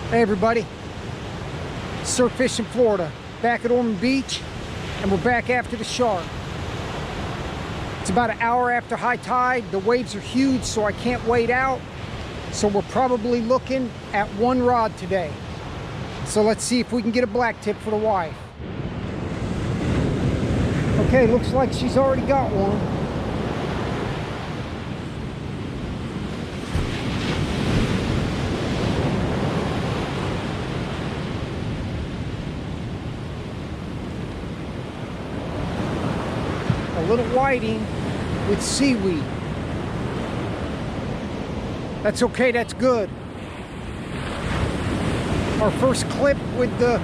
Hey everybody, surf fishing Florida, back at Ormond Beach, and we're back after the shark. It's about an hour after high tide. The waves are huge, so I can't wade out. So we're probably looking at one rod today. So let's see if we can get a blacktip for the wife. Okay, looks like she's already got one. A little whiting with seaweed. That's okay, that's good. Our first clip with the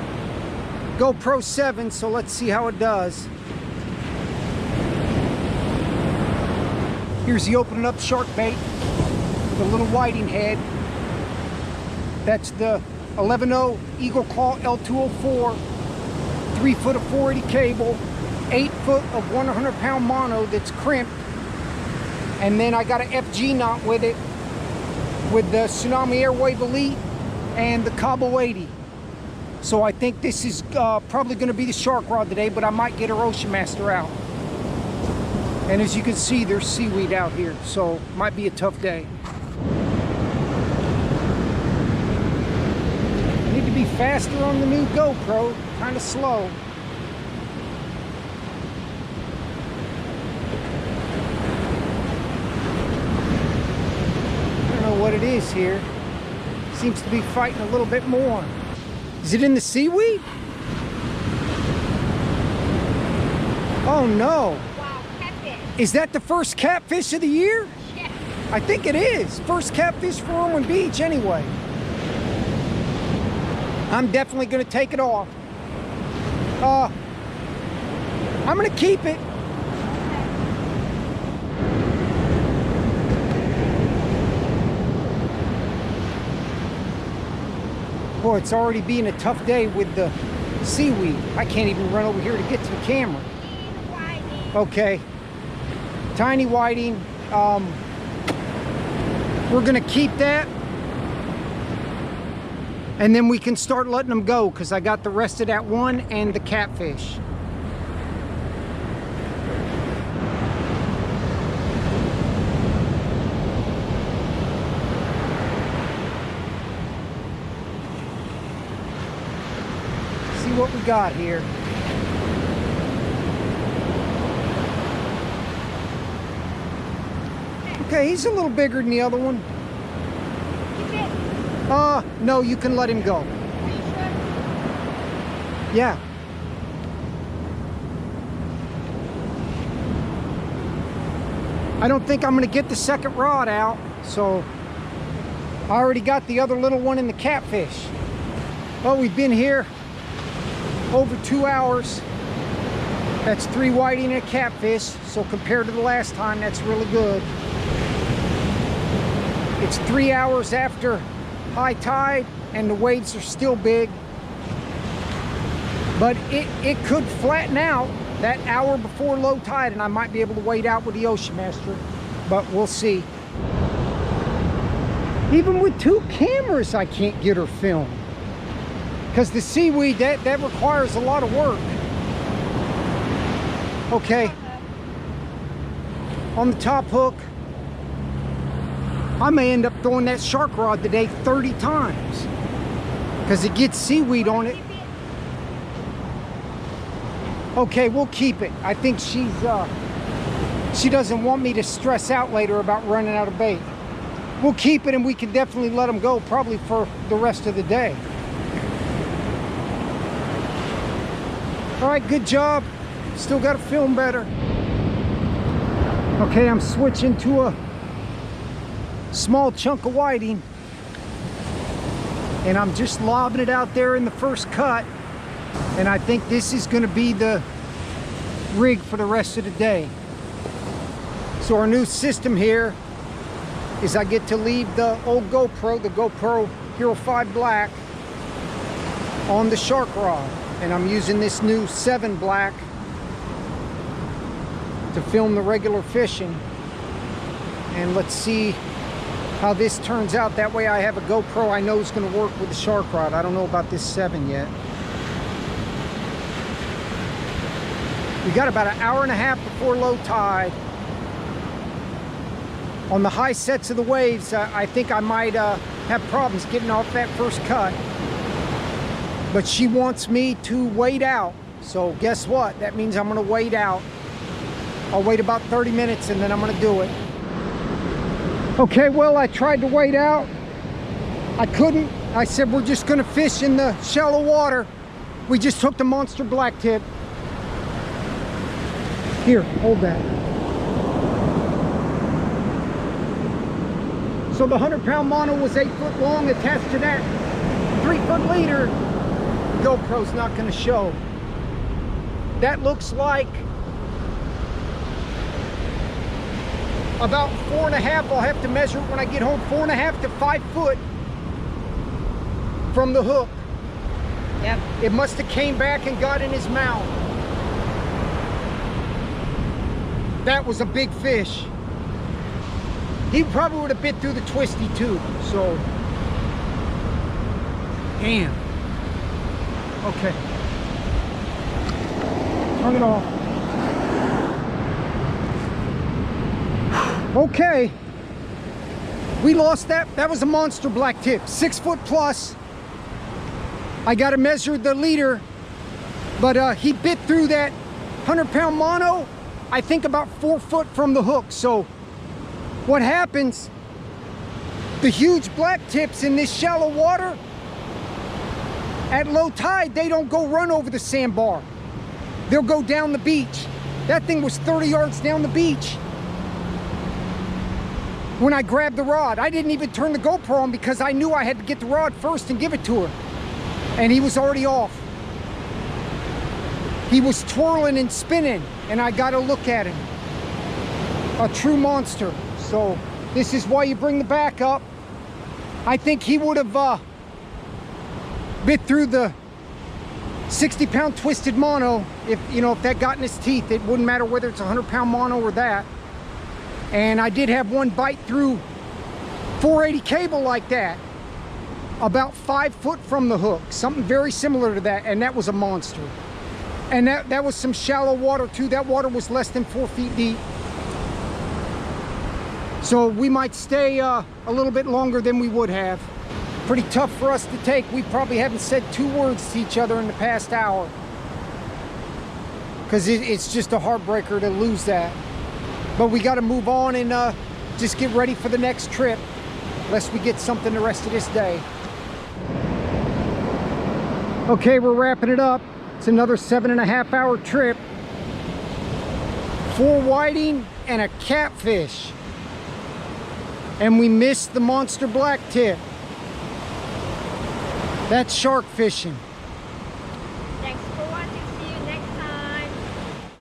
GoPro 7, so let's see how it does. Here's the opening up shark bait with a little whiting head. That's the 11.0 Eagle Claw L2004, 3 foot of 480 cable, 8 foot of 100-pound mono that's crimped, and then I got an FG knot with it with the Tsunami Airwave Elite and the Cabo 80. So I think this is probably going to be the shark rod today, but I might get our Ocean Master out. And as you can see, there's seaweed out here, so might be a tough day. Need to be faster on the new GoPro, kind of slow. What it is here. Seems to be fighting a little bit more. Is it in the seaweed? Oh no. Wow, catfish. Is that the first catfish of the year? Yes. I think it is. First catfish for Ormond Beach anyway. I'm definitely gonna take it off. I'm gonna keep it. Boy, it's already being a tough day with the seaweed. I can't even run over here to get to the camera. Okay, tiny whiting. We're gonna keep that, and then we can start letting them go because I got the rest of that one and the catfish. What we got here. Okay, he's a little bigger than the other one. No, you can let him go. Are you sure? Yeah. I don't think I'm gonna get the second rod out, so I already got the other little one in the catfish. Well, we've been here over 2 hours. That's 3 whiting and a catfish, so compared to the last time, that's really good. It's 3 hours after high tide and the waves are still big, but it could flatten out that hour before low tide and I might be able to wade out with the Ocean Master, but we'll see. Even with 2 cameras, I can't get her filmed. Because the seaweed, that requires a lot of work. Okay. On the top hook, I may end up throwing that shark rod today 30 times. Because it gets seaweed on it. Okay, we'll keep it. I think she doesn't want me to stress out later about running out of bait. We'll keep it and we can definitely let them go probably for the rest of the day. All right, good job. Still got to film better. Okay, I'm switching to a small chunk of whiting. And I'm just lobbing it out there in the first cut. And I think this is going to be the rig for the rest of the day. So our new system here is I get to leave the old GoPro, the GoPro Hero 5 Black, on the shark rod. And I'm using this new 7 Black to film the regular fishing. And let's see how this turns out. That way I have a GoPro I know is going to work with the shark rod. I don't know about this 7 yet. We got about an hour and a half before low tide. On the high sets of the waves, I think I might have problems getting off that first cut. But she wants me to wait out. So guess what? That means I'm going to wait out. I'll wait about 30 minutes and then I'm going to do it. Okay, well, I tried to wait out. I couldn't. I said, we're just going to fish in the shallow water. We just took the monster blacktip. Here, hold that. So the 100-pound mono was 8 foot long attached to that 3-foot leader. GoPro's not going to show. That looks like about 4.5. I'll have to measure it when I get home. 4.5 to 5 foot from the hook. And it must have came back and got in his mouth. That was a big fish. He probably would have bit through the twisty too. So, damn. Okay. Turn it off. Okay. We lost that. That was a monster blacktip. 6 foot plus. I got to measure the leader. But he bit through that 100-pound mono, I think about 4 foot from the hook. So what happens, the huge blacktips in this shallow water, at low tide, they don't go run over the sandbar. They'll go down the beach. That thing was 30 yards down the beach when I grabbed the rod. I didn't even turn the GoPro on because I knew I had to get the rod first and give it to her. And he was already off. He was twirling and spinning, and I got to look at him. A true monster. So this is why you bring the back up. I think he would have bit through the 60-pound twisted mono. If that got in his teeth, it wouldn't matter whether it's a 100-pound mono or that. And I did have one bite through 480 cable like that, about 5 foot from the hook, something very similar to that, and that was a monster. And that was some shallow water too. That water was less than 4 feet deep. So we might stay a little bit longer than we would have. Pretty tough for us to take. We probably haven't said 2 words to each other in the past hour. Because it's just a heartbreaker to lose that. But we got to move on and just get ready for the next trip, unless we get something the rest of this day. Okay, we're wrapping it up. It's another 7.5 hour trip. 4 whiting and a catfish. And we missed the monster blacktip. That's shark fishing.